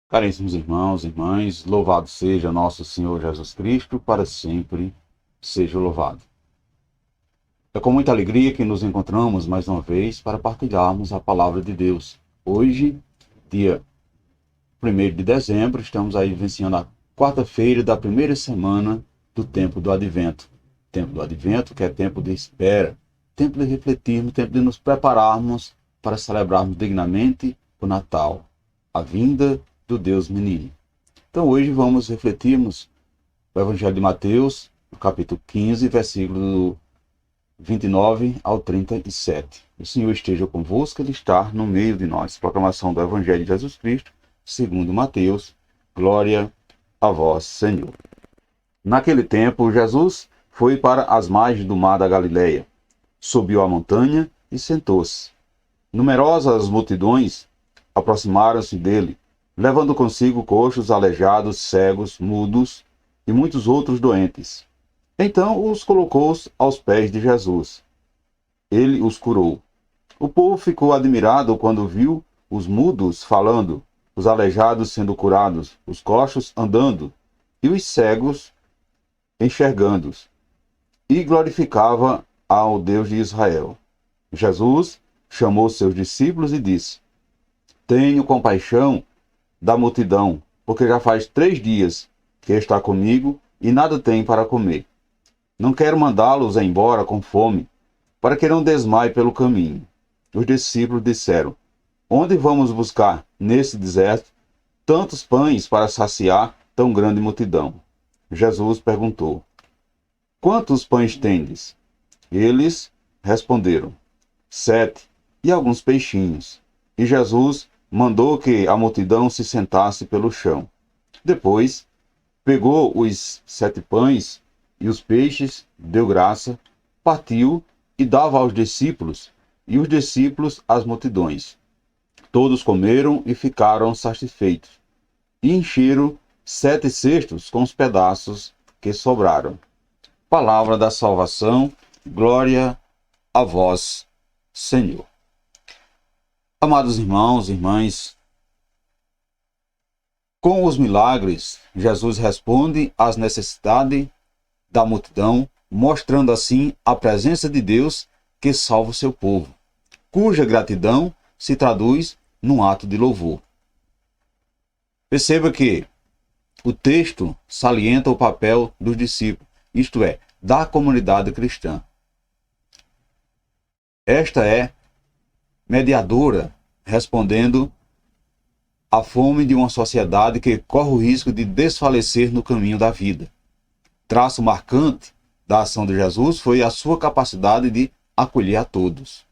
Caríssimos irmãos e irmãs, louvado seja nosso Senhor Jesus Cristo, para sempre seja louvado. É com muita alegria que nos encontramos mais uma vez para partilharmos a palavra de Deus. Hoje, dia 1º de dezembro, estamos aí vivenciando a quarta-feira da primeira semana do tempo do Advento. Tempo do Advento, que é tempo de espera, tempo de refletirmos, tempo de nos prepararmos para celebrarmos dignamente o Natal, a vinda do Deus menino. Então hoje vamos refletirmos o Evangelho de Mateus, no capítulo 15, versículo 29 ao 37. O Senhor esteja convosco, Ele está no meio de nós. Proclamação do Evangelho de Jesus Cristo, segundo Mateus. Glória a vós, Senhor. Naquele tempo, Jesus foi para as margens do mar da Galileia, subiu a montanha e sentou-se. Numerosas multidões aproximaram-se dele, levando consigo coxos, aleijados, cegos, mudos e muitos outros doentes. Então os colocou aos pés de Jesus. Ele os curou. O povo ficou admirado quando viu os mudos falando, os aleijados sendo curados, os coxos andando e os cegos enxergando, e glorificava ao Deus de Israel. Jesus chamou seus discípulos e disse: Tenho compaixão da multidão, porque já faz 3 dias que está comigo e nada tem para comer. Não quero mandá-los embora com fome, para que não desmaie pelo caminho. Os discípulos disseram: Onde vamos buscar, nesse deserto, tantos pães para saciar tão grande multidão? Jesus perguntou: Quantos pães tendes? Eles responderam: 7, e alguns peixinhos. E Jesus mandou que a multidão se sentasse pelo chão. Depois, pegou os 7 pães e os peixes, deu graça, partiu e dava aos discípulos, e os discípulos às multidões. Todos comeram e ficaram satisfeitos, e encheram 7 cestos com os pedaços que sobraram. Palavra da salvação, glória a vós, Senhor. Amados irmãos e irmãs, com os milagres, Jesus responde às necessidades da multidão, mostrando assim a presença de Deus que salva o seu povo, cuja gratidão se traduz num ato de louvor. Perceba que o texto salienta o papel dos discípulos, isto é, da comunidade cristã. Esta é mediadora, respondendo à fome de uma sociedade que corre o risco de desfalecer no caminho da vida. Traço marcante da ação de Jesus foi a sua capacidade de acolher a todos.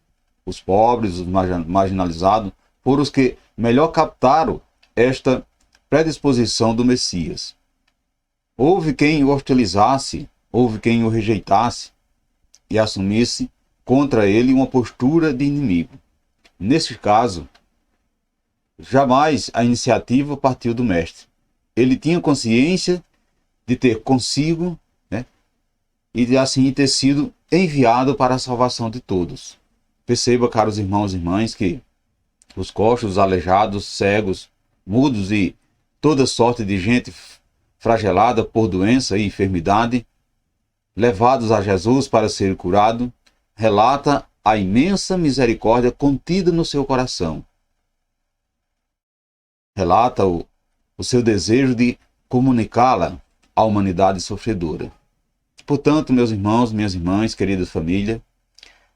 Os pobres, os marginalizados, foram os que melhor captaram esta predisposição do Messias. Houve quem o hostilizasse, houve quem o rejeitasse e assumisse contra ele uma postura de inimigo. Nesse caso, jamais a iniciativa partiu do mestre. Ele tinha consciência de ter consigo, e de assim ter sido enviado para a salvação de todos. Perceba, caros irmãos e irmãs, que os coxos, os aleijados, cegos, mudos e toda sorte de gente fragelada por doença e enfermidade, levados a Jesus para ser curado, relata a imensa misericórdia contida no seu coração. Relata o seu desejo de comunicá-la à humanidade sofredora. Portanto, meus irmãos, minhas irmãs, querida família,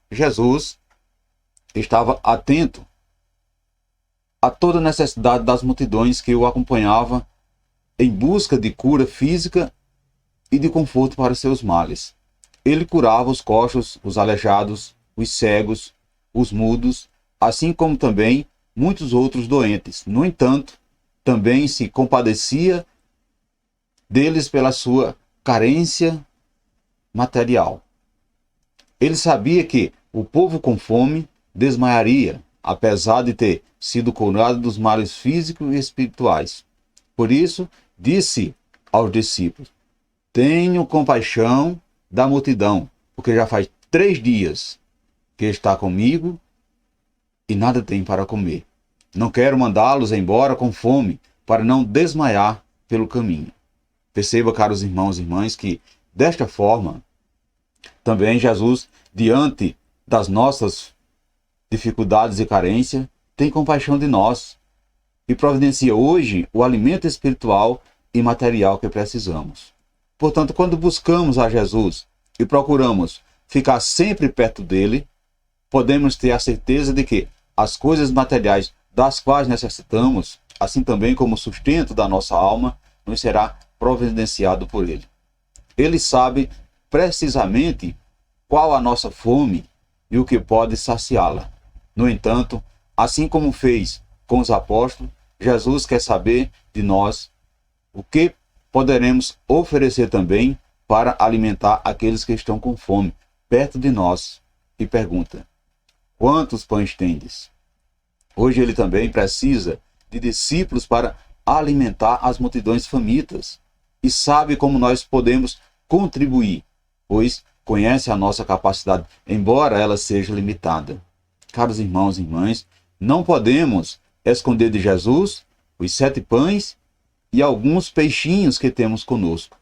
Jesus estava atento a toda a necessidade das multidões que o acompanhavam em busca de cura física e de conforto para seus males. Ele curava os coxos, os aleijados, os cegos, os mudos, assim como também muitos outros doentes. No entanto, também se compadecia deles pela sua carência material. Ele sabia que o povo com fome desmaiaria, apesar de ter sido curado dos males físicos e espirituais. Por isso, disse aos discípulos: Tenho compaixão da multidão, porque já faz 3 dias que está comigo e nada tem para comer. Não quero mandá-los embora com fome, para não desmaiar pelo caminho. Perceba, caros irmãos e irmãs, que desta forma, também Jesus, diante das nossas dificuldades e carências, tem compaixão de nós e providencia hoje o alimento espiritual e material que precisamos. Portanto, quando buscamos a Jesus e procuramos ficar sempre perto dele, podemos ter a certeza de que as coisas materiais das quais necessitamos, assim também como o sustento da nossa alma, nos será providenciado por ele. Ele sabe precisamente qual a nossa fome e o que pode saciá-la. No entanto, assim como fez com os apóstolos, Jesus quer saber de nós o que poderemos oferecer também para alimentar aqueles que estão com fome perto de nós. E pergunta: quantos pães tendes? Hoje ele também precisa de discípulos para alimentar as multidões famintas e sabe como nós podemos contribuir, pois conhece a nossa capacidade, embora ela seja limitada. Caros irmãos e irmãs, não podemos esconder de Jesus os 7 pães e alguns peixinhos que temos conosco.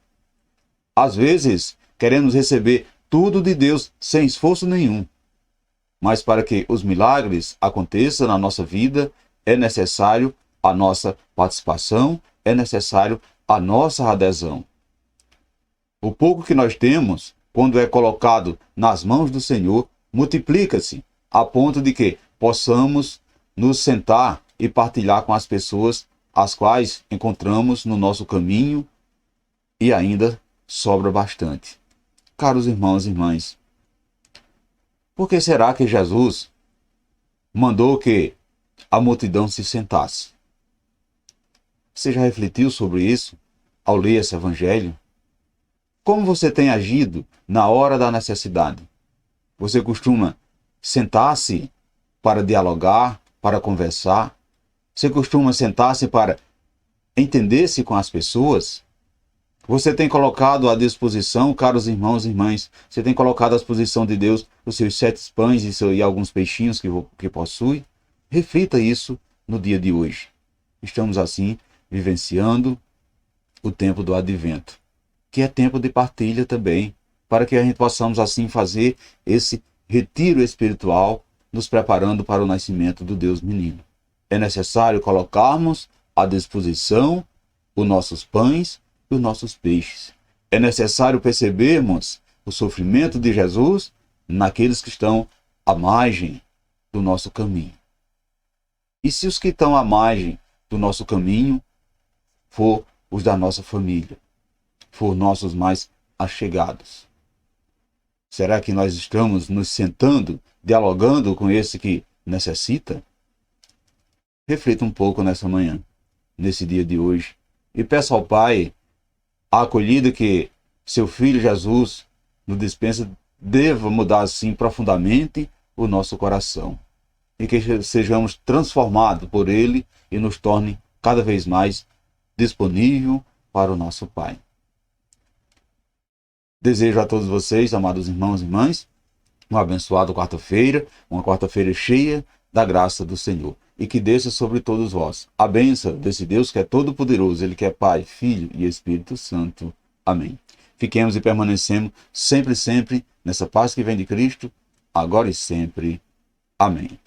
Às vezes, queremos receber tudo de Deus sem esforço nenhum. Mas para que os milagres aconteçam na nossa vida, é necessário a nossa participação, é necessário a nossa adesão. O pouco que nós temos, quando é colocado nas mãos do Senhor, multiplica-se, a ponto de que possamos nos sentar e partilhar com as pessoas as quais encontramos no nosso caminho, e ainda sobra bastante. Caros irmãos e irmãs, por que será que Jesus mandou que a multidão se sentasse? Você já refletiu sobre isso ao ler esse evangelho? Como você tem agido na hora da necessidade? Você costuma sentar-se para dialogar, para conversar? Você costuma sentar-se para entender-se com as pessoas? Você tem colocado à disposição, caros irmãos e irmãs, você tem colocado à disposição de Deus os seus 7 pães e alguns peixinhos que possui? Reflita isso no dia de hoje. Estamos assim vivenciando o tempo do advento, que é tempo de partilha também, para que a gente possamos assim fazer esse retiro espiritual, nos preparando para o nascimento do Deus menino. É necessário colocarmos à disposição os nossos pães e os nossos peixes. É necessário percebermos o sofrimento de Jesus naqueles que estão à margem do nosso caminho. E se os que estão à margem do nosso caminho for os da nossa família, for nossos mais allegados? Será que nós estamos nos sentando, dialogando com esse que necessita? Reflita um pouco nessa manhã, nesse dia de hoje, e peça ao Pai a acolhida que seu Filho Jesus nos dispensa deva mudar assim profundamente o nosso coração, e que sejamos transformados por Ele e nos torne cada vez mais disponível para o nosso Pai. Desejo a todos vocês, amados irmãos e irmãs, uma abençoada quarta-feira, uma quarta-feira cheia da graça do Senhor. E que desça sobre todos vós a bênção desse Deus que é todo-poderoso, Ele que é Pai, Filho e Espírito Santo. Amém. Fiquemos e permanecemos sempre, sempre nessa paz que vem de Cristo, agora e sempre. Amém.